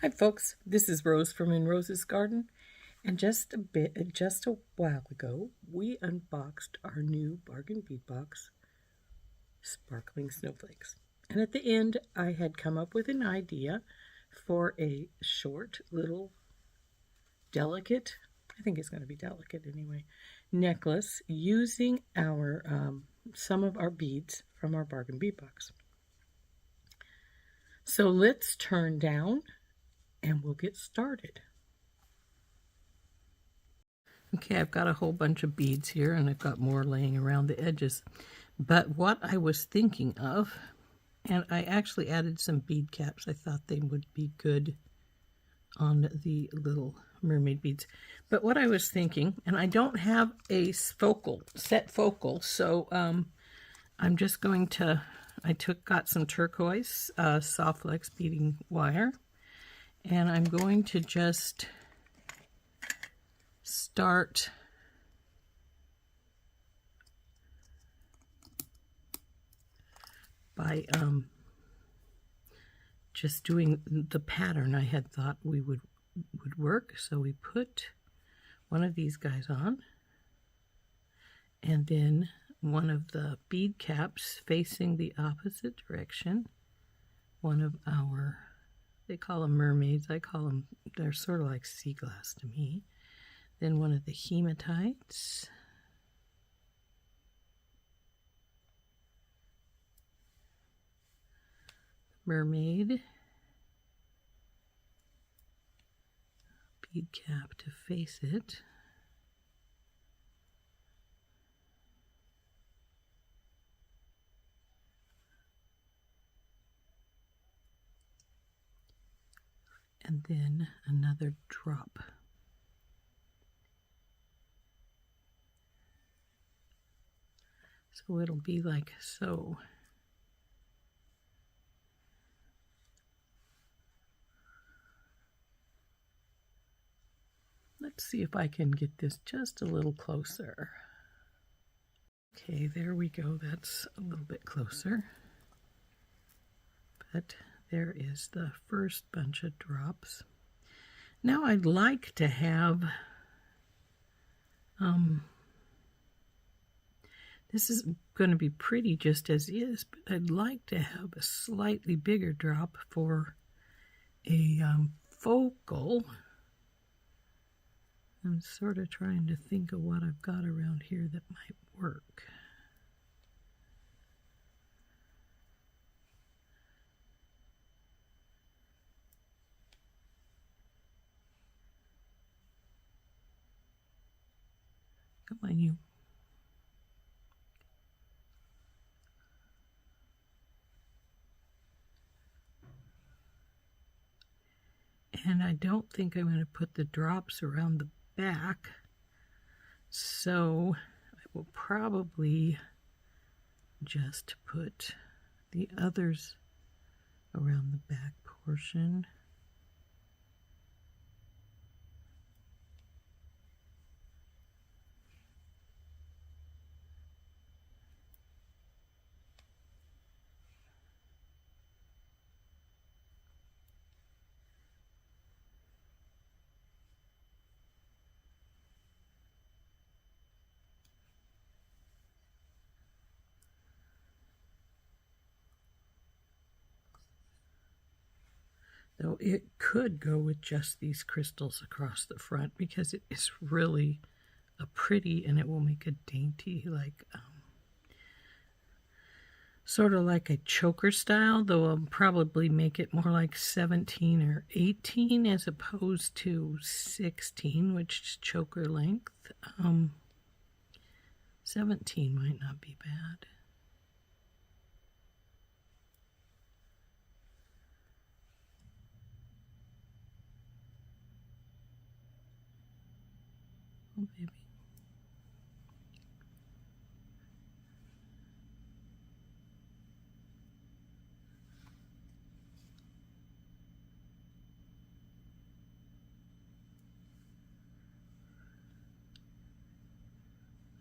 Hi folks, this is Rose from In Rose's Garden, and just a while ago, we unboxed our new bargain bead box, Sparkling Snowflakes. And at the end, I had come up with an idea for a short little delicate, I think it's going to be delicate anyway, necklace using our some of our beads from our bargain bead box. So let's turn down and we'll get started. Okay, I've got a whole bunch of beads here and I've got more laying around the edges. But what I was thinking of, and I actually added some bead caps. I thought they would be good on the little mermaid beads. But what I was thinking, and I don't have a set focal, so I'm just going to, got some turquoise soft flex beading wire. And I'm going to just start by just doing the pattern I had thought would work. So we put one of these guys on, and then one of the bead caps facing the opposite direction, one of our, they call them mermaids, I call them, they're sort of like sea glass to me. Then one of the hematites. Mermaid. Bead cap to face it. And then another drop. So it'll be like so. Let's see if I can get this just a little closer. Okay, there we go. That's a little bit closer. But there is the first bunch of drops. Now I'd like to have, this is going to be pretty just as is, but I'd like to have a slightly bigger drop for a focal. I'm sort of trying to think of what I've got around here that might work. Come on, you. And I don't think I'm going to put the drops around the back, so I will probably just put the others around the back portion. Though it could go with just these crystals across the front because it is really a pretty, and it will make a dainty, like sort of like a choker style, though I'll probably make it more like 17 or 18 as opposed to 16, which is choker length. 17 might not be bad. Oh, baby.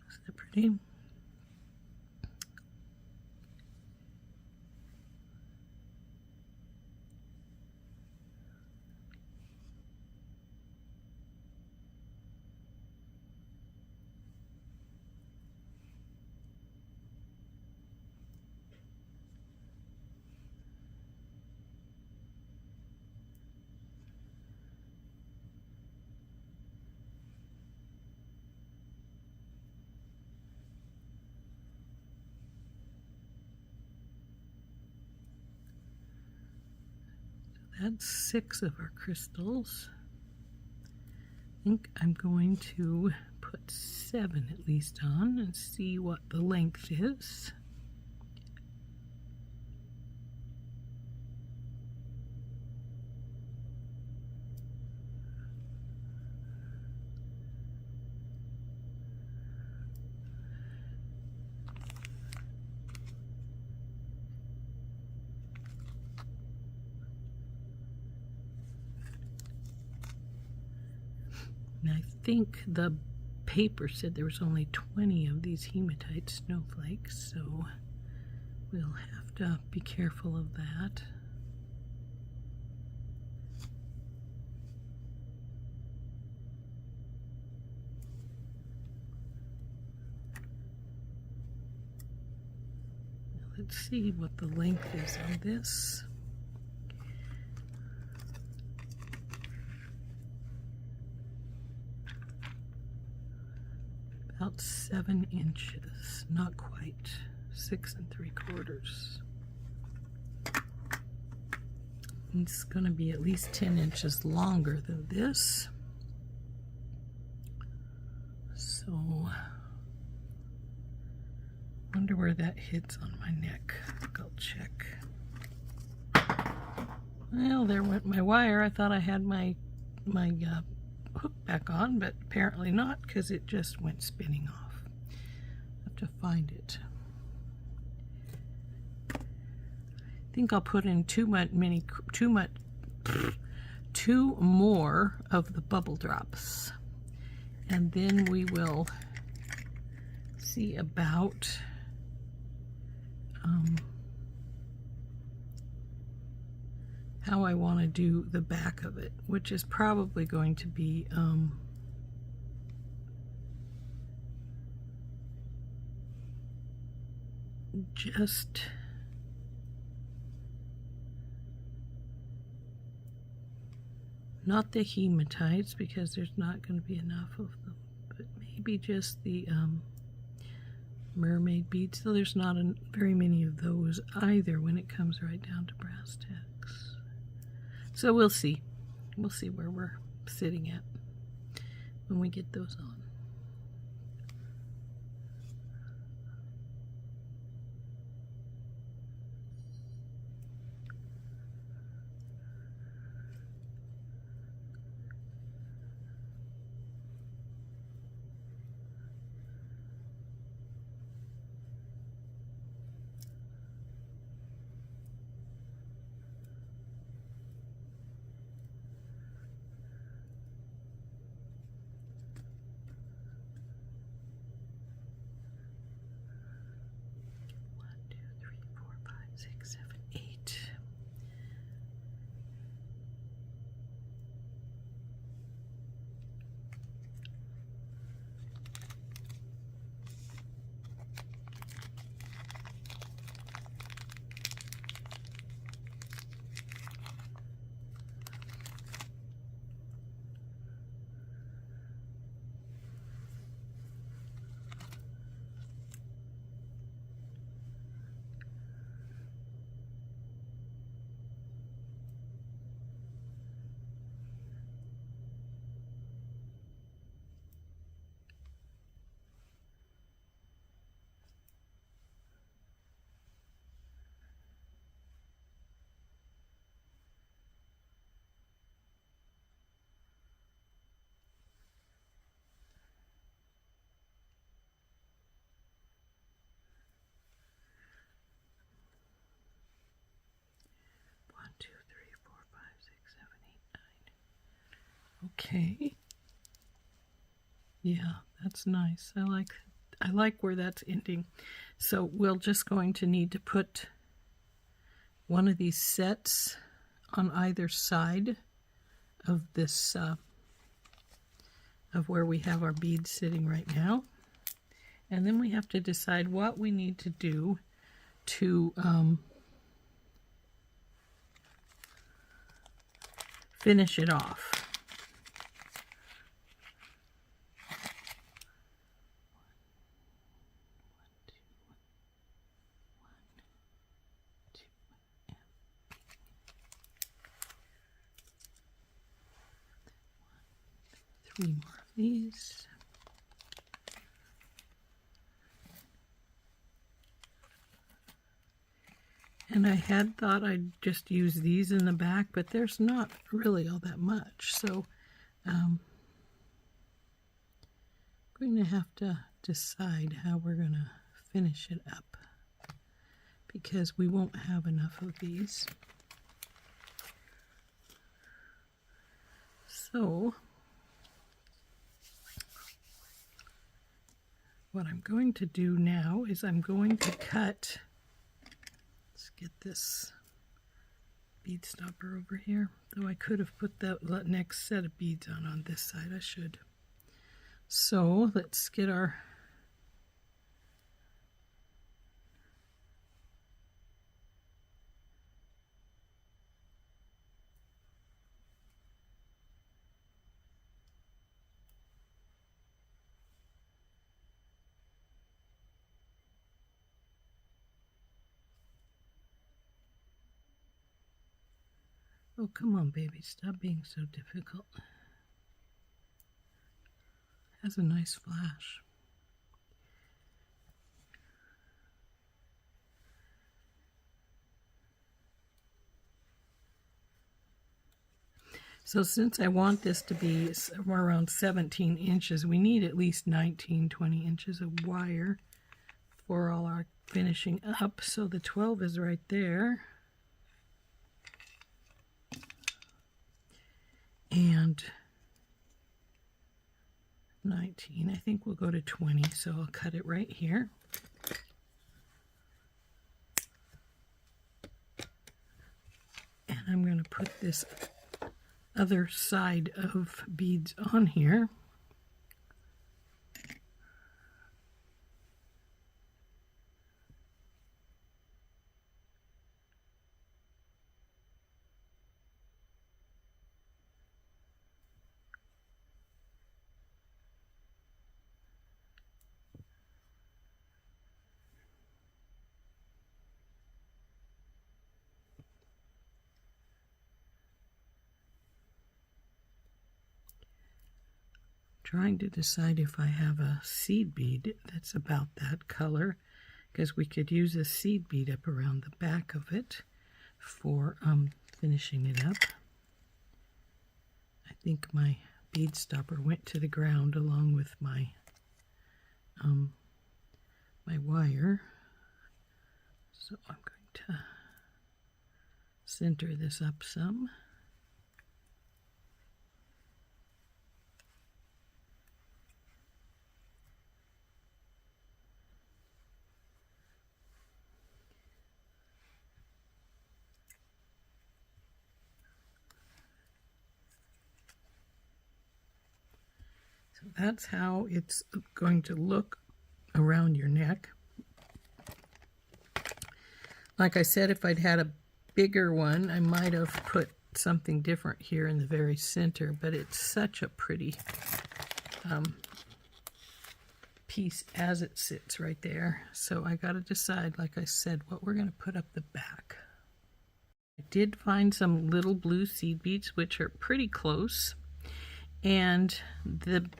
Isn't that pretty? that's 6 of our crystals. I think I'm going to put 7 at least on and see what the length is. And I think the paper said there was only 20 of these hematite snowflakes, so we'll have to be careful of that. Now let's see what the length is on this. About 7 inches, not quite, 6 3/4. It's going to be at least 10 inches longer than this. So, wonder where that hits on my neck. I'll check. Well, there went my wire. I thought I had my hook back on, but apparently not, because it just went spinning off. I have to find it. I think I'll put in two more of the bubble drops, and then we will see about how I want to do the back of it, which is probably going to be just not the hematites, because there's not going to be enough of them, but maybe just the mermaid beads. So there's not very many of those either when it comes right down to brass tacks. So we'll see. We'll see where we're sitting at when we get those on. Okay. Yeah, that's nice. I like where that's ending. So we're just going to need to put one of these sets on either side of this of where we have our beads sitting right now. And then we have to decide what we need to do to finish it off. 3 more of these. And I had thought I'd just use these in the back, but there's not really all that much. So I'm going to have to decide how we're going to finish it up, because we won't have enough of these. So what I'm going to do now is I'm going to cut. Let's get this bead stopper over here. Though I could have put that next set of beads on this side. I should. So let's get our oh, come on, baby. Stop being so difficult. Has a nice flash. So since I want this to be somewhere around 17 inches, we need at least 19, 20 inches of wire for all our finishing up. So the 12 is right there. And 19, I think we'll go to 20, so I'll cut it right here. And I'm going to put this other side of beads on here. Trying to decide if I have a seed bead that's about that color, because we could use a seed bead up around the back of it for finishing it up. I think my bead stopper went to the ground along with my my wire, so I'm going to center this up some. That's how it's going to look around your neck. Like I said, if I'd had a bigger one, I might have put something different here in the very center, but it's such a pretty piece as it sits right there. So I got to decide, like I said, what we're going to put up the back. I did find some little blue seed beads, which are pretty close. And the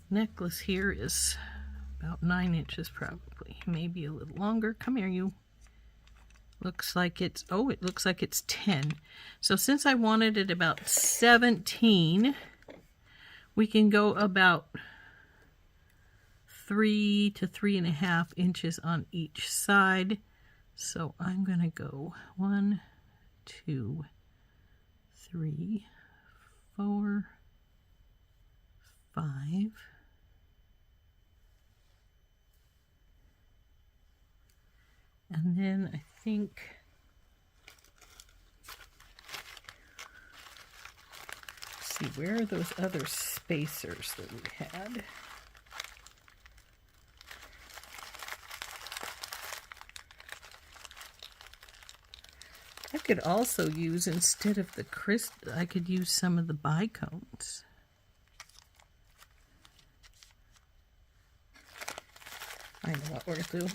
necklace here is about 9 inches probably, maybe a little longer. Come here, you. Looks like it's, oh, it looks like it's 10. So since I wanted it about 17, we can go about 3 to 3.5 inches on each side. So I'm going to go 1, 2, 3, 4, 5, and then I think let's see, where are those other spacers that we had? I could also use, instead of the crystal, I could use some of the bicones. I know what we're going to do.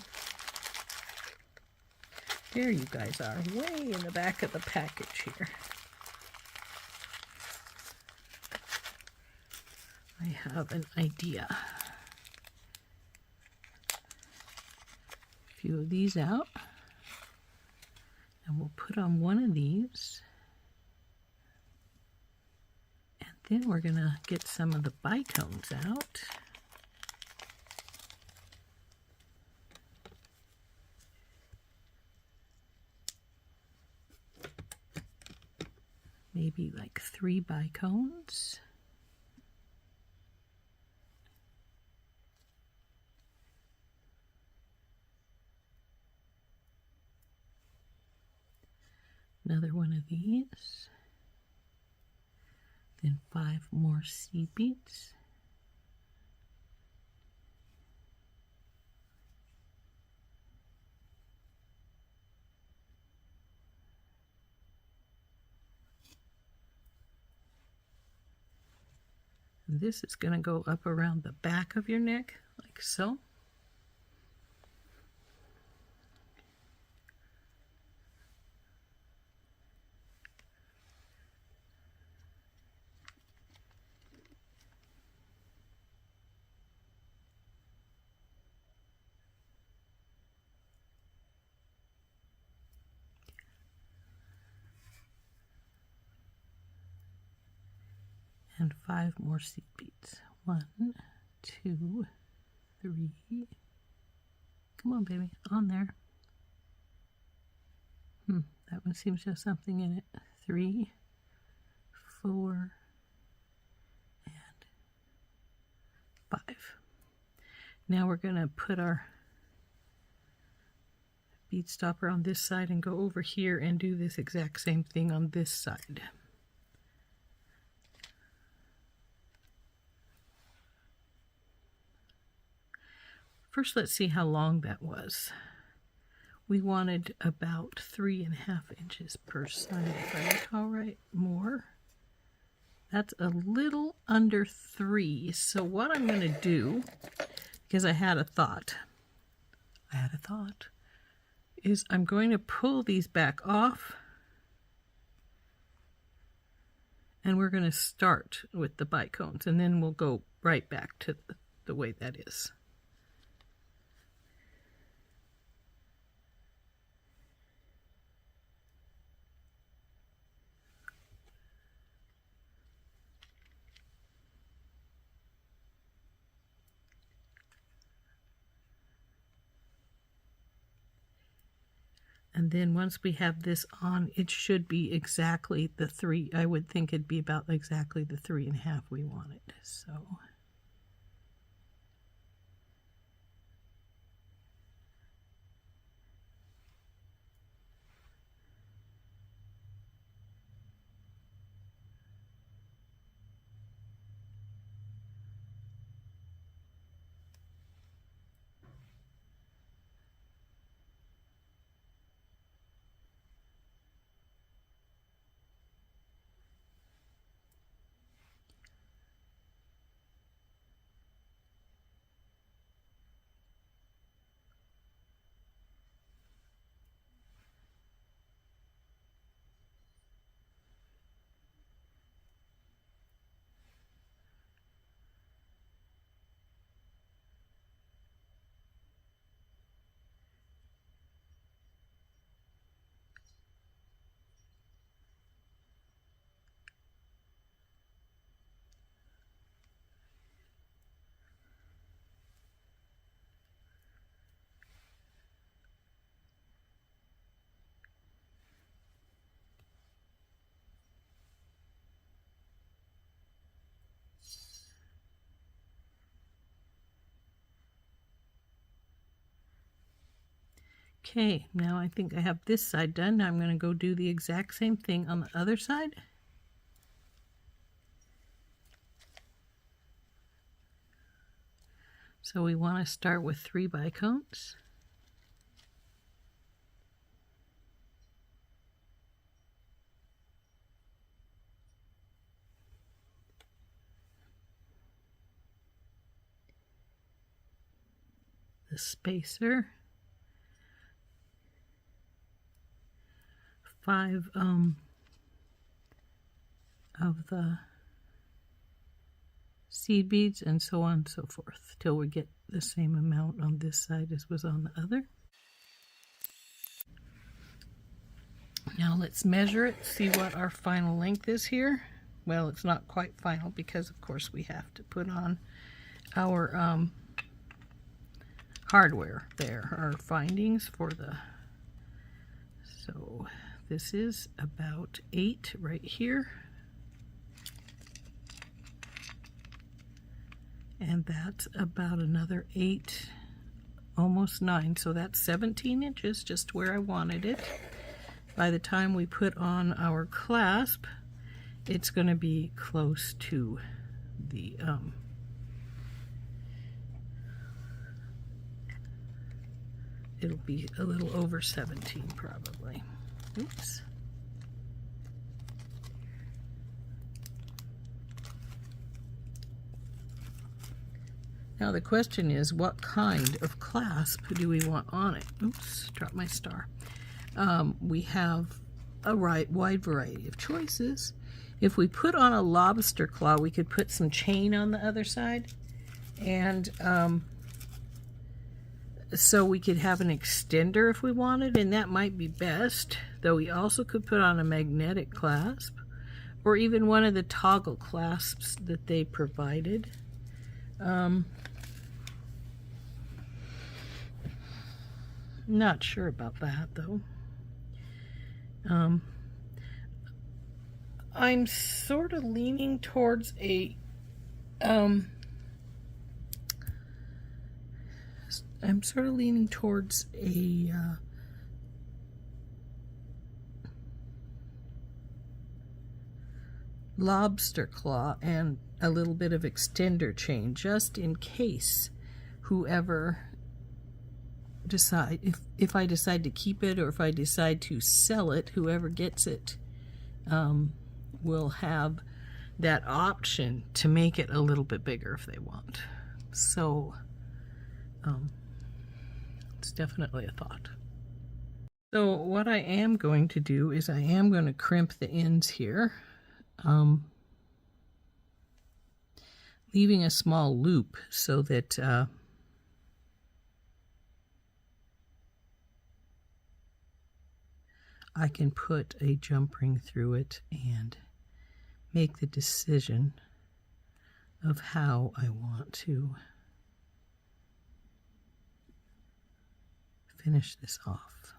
There you guys are, way in the back of the package here. have an idea. A few of these out. And we'll put on one of these. And then we're going to get some of the bicones out. Maybe like 3 bicones. Another one of these. Then 5 more seed beads. This is going to go up around the back of your neck, like so. And 5 more seed beads. 1, 2, 3. Come on, baby, on there. That one seems to have something in it. 3, 4, and 5. Now we're going to put our bead stopper on this side and go over here and do this exact same thing on this side. First, let's see how long that was. We wanted about 3.5 inches per side, if I recall right, more. That's a little under 3. So what I'm going to do, because I had a thought, is I'm going to pull these back off, and we're going to start with the bicones, and then we'll go right back to the way that is. And then once we have this on, it should be exactly the 3. I would think it'd be about exactly the 3.5 we wanted. So. Okay, now I think I have this side done. Now I'm going to go do the exact same thing on the other side. So we want to start with 3 bicones. The spacer. 5 of the seed beads, and so on and so forth, till we get the same amount on this side as was on the other. Now let's measure it, see what our final length is here. Well, it's not quite final because of course we have to put on our hardware there, our findings for the, so this is about 8 right here. And that's about another 8, almost 9. So that's 17 inches, just where I wanted it. By the time we put on our clasp, it's going to be close to the it'll be a little over 17 probably. Oops. Now the question is, what kind of clasp do we want on it? Oops, dropped my star. We have a wide variety of choices. If we put on a lobster claw, we could put some chain on the other side, and so we could have an extender if we wanted, and that might be best, though we also could put on a magnetic clasp, or even one of the toggle clasps that they provided. Not sure about that though. I'm sort of leaning towards a lobster claw and a little bit of extender chain, just in case whoever if I decide to keep it, or if I decide to sell it, whoever gets it will have that option to make it a little bit bigger if they want. So it's definitely a thought. So what I am going to do is I am going to crimp the ends here, leaving a small loop so that I can put a jump ring through it and make the decision of how I want to finish this off.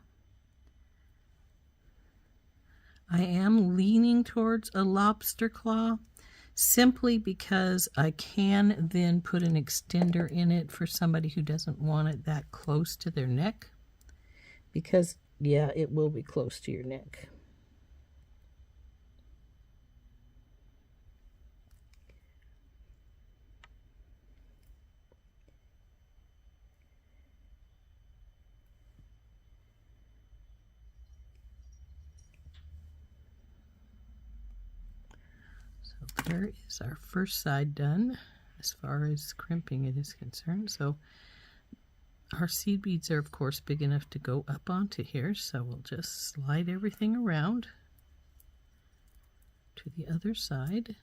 I am leaning towards a lobster claw simply because I can then put an extender in it for somebody who doesn't want it that close to their neck, because yeah, it will be close to your neck. So there is our first side done as far as crimping it is concerned. So our seed beads are, of course, big enough to go up onto here, so we'll just slide everything around to the other side.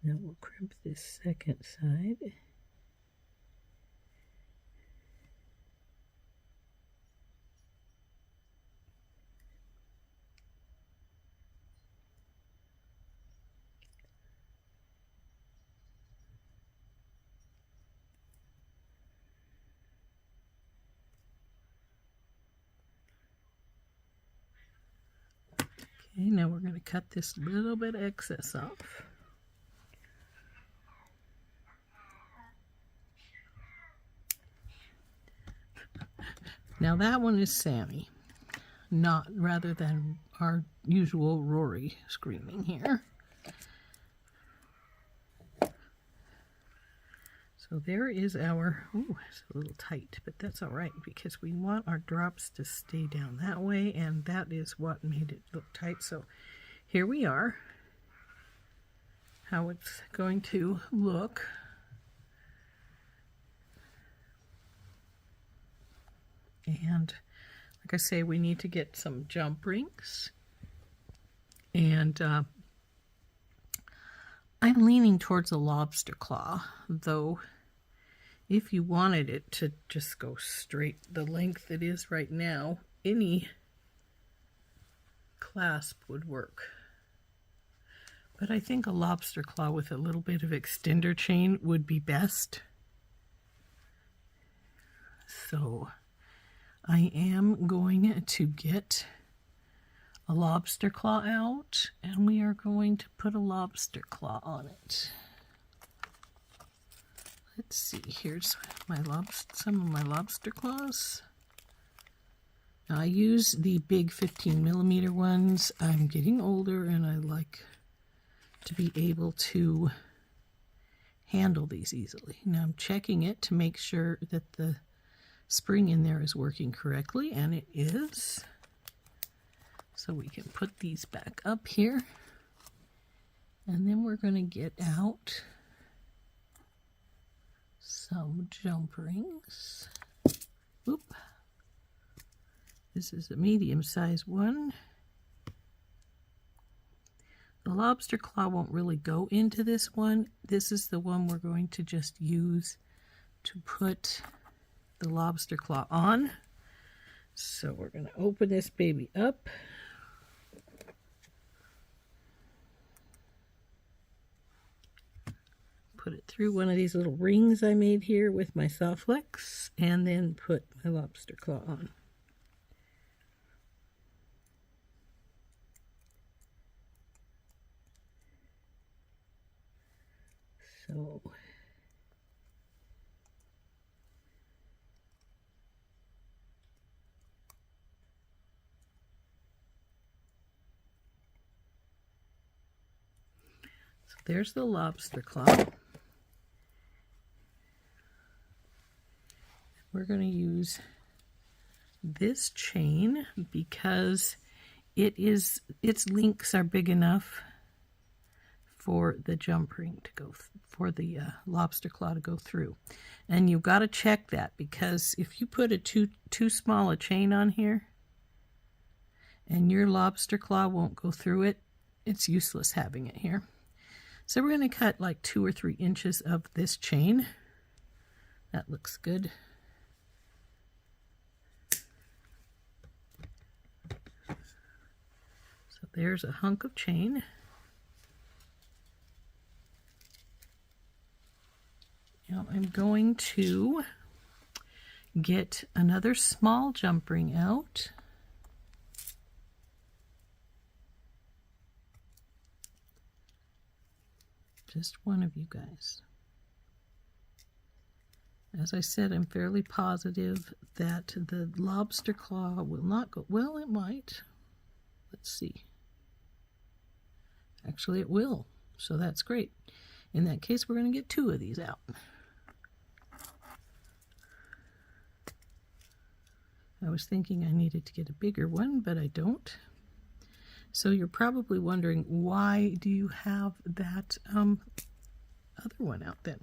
Now we'll crimp this second side. Okay, now we're going to cut this little bit of excess off. Now that one is Sammy, not rather than our usual Rory screaming here. So there is our, ooh, it's a little tight, but that's all right because we want our drops to stay down that way, and that is what made it look tight. So here we are, how it's going to look. And like I say, we need to get some jump rings. And I'm leaning towards a lobster claw, though if you wanted it to just go straight the length it is right now, any clasp would work. But I think a lobster claw with a little bit of extender chain would be best. So I am going to get a lobster claw out, and we are going to put a lobster claw on it. Let's see, here's my some of my lobster claws. Now I use the big 15mm ones. I'm getting older and I like to be able to handle these easily. Now I'm checking it to make sure that the spring in there is working correctly, and it is. So we can put these back up here, and then we're going to get out some jump rings. Oop. This is a medium-sized one. The lobster claw won't really go into this one. This is the one we're going to just use to put the lobster claw on. So we're going to open this baby up. Put it through one of these little rings I made here with my snowflakes, and then put my lobster claw on. So there's the lobster claw. We're going to use this chain because its links are big enough for the jump ring to go, for the lobster claw to go through. And you've got to check that, because if you put a too small a chain on here and your lobster claw won't go through it, it's useless having it here. So we're going to cut like 2 or 3 inches of this chain. That looks good. So there's a hunk of chain. Now I'm going to get another small jump ring out. Just one of you guys. As I said, I'm fairly positive that the lobster claw will not go. Well, it might. Let's see. Actually, it will. So that's great. In that case, we're going to get 2 of these out. I was thinking I needed to get a bigger one, but I don't. So you're probably wondering, why do you have that other one out then?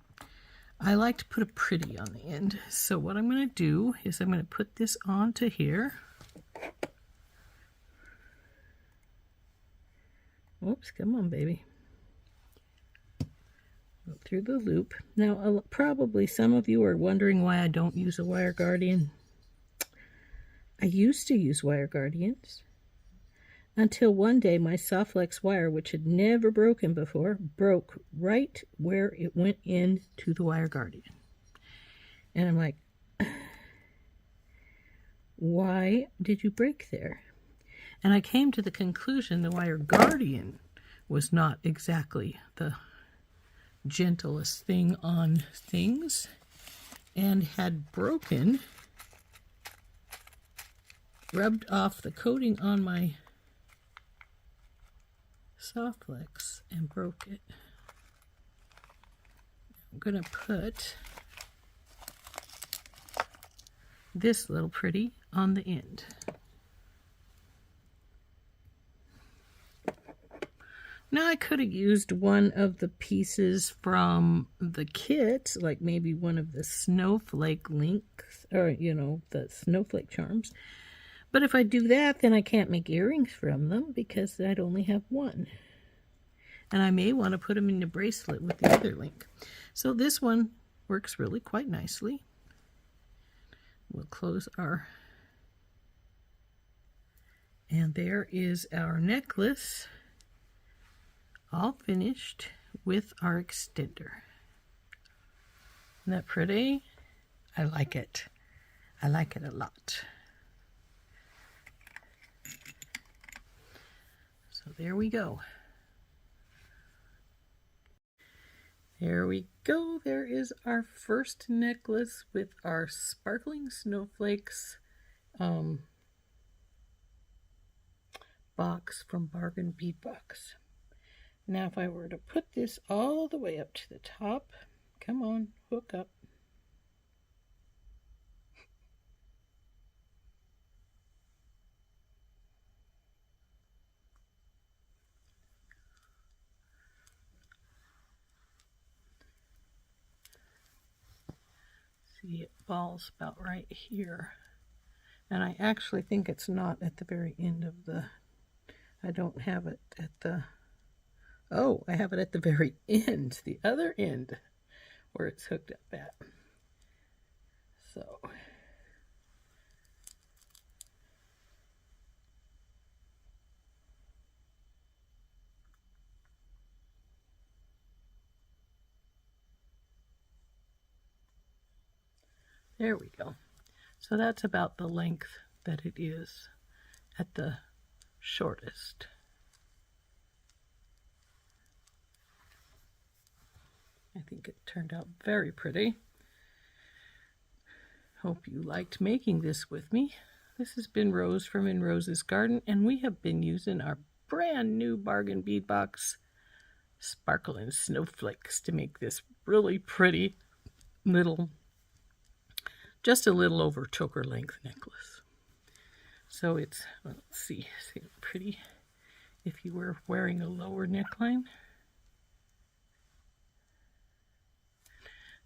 I like to put a pretty on the end. So what I'm going to do is I'm going to put this onto here. Oops, come on, baby. Go through the loop. Now, probably some of you are wondering why I don't use a wire guardian. I used to use wire guardians until one day my snowflake wire, which had never broken before, broke right where it went into the wire guardian. And I'm like, why did you break there? And I came to the conclusion the wire guardian was not exactly the gentlest thing on things and had broken, rubbed off the coating on my Softflex and broke it. I'm going to put this little pretty on the end. Now I could have used one of the pieces from the kit, like maybe one of the snowflake links, or you know, the snowflake charms. But if I do that, then I can't make earrings from them because I'd only have one. And I may want to put them in the bracelet with the other link. So this one works really quite nicely. We'll close our... And there is our necklace, all finished with our extender. Isn't that pretty? I like it. I like it a lot. So there we go. There we go. There is our first necklace with our sparkling snowflakes box from Bargain Bead Box. Now if I were to put this all the way up to the top, come on, hook up. See, it falls about right here. And I actually think it's not at the very end of the, I don't have it at the, oh, I have it at the very end, the other end, where it's hooked up at. So, there we go. So that's about the length that it is at the shortest. I think it turned out very pretty. Hope you liked making this with me. This has been Rose from In Rose's Garden, and we have been using our brand new Bargain Bead Box Sparkling Snowflakes to make this really pretty little, just a little over choker length necklace. So it's, well, let's see pretty if you were wearing a lower neckline.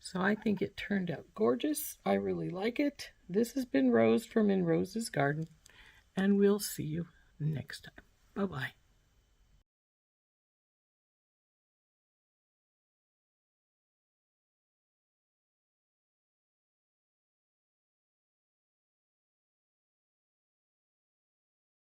So I think it turned out gorgeous. I really like it. This has been Rose from In Rose's Garden, and we'll see you next time. Bye-bye.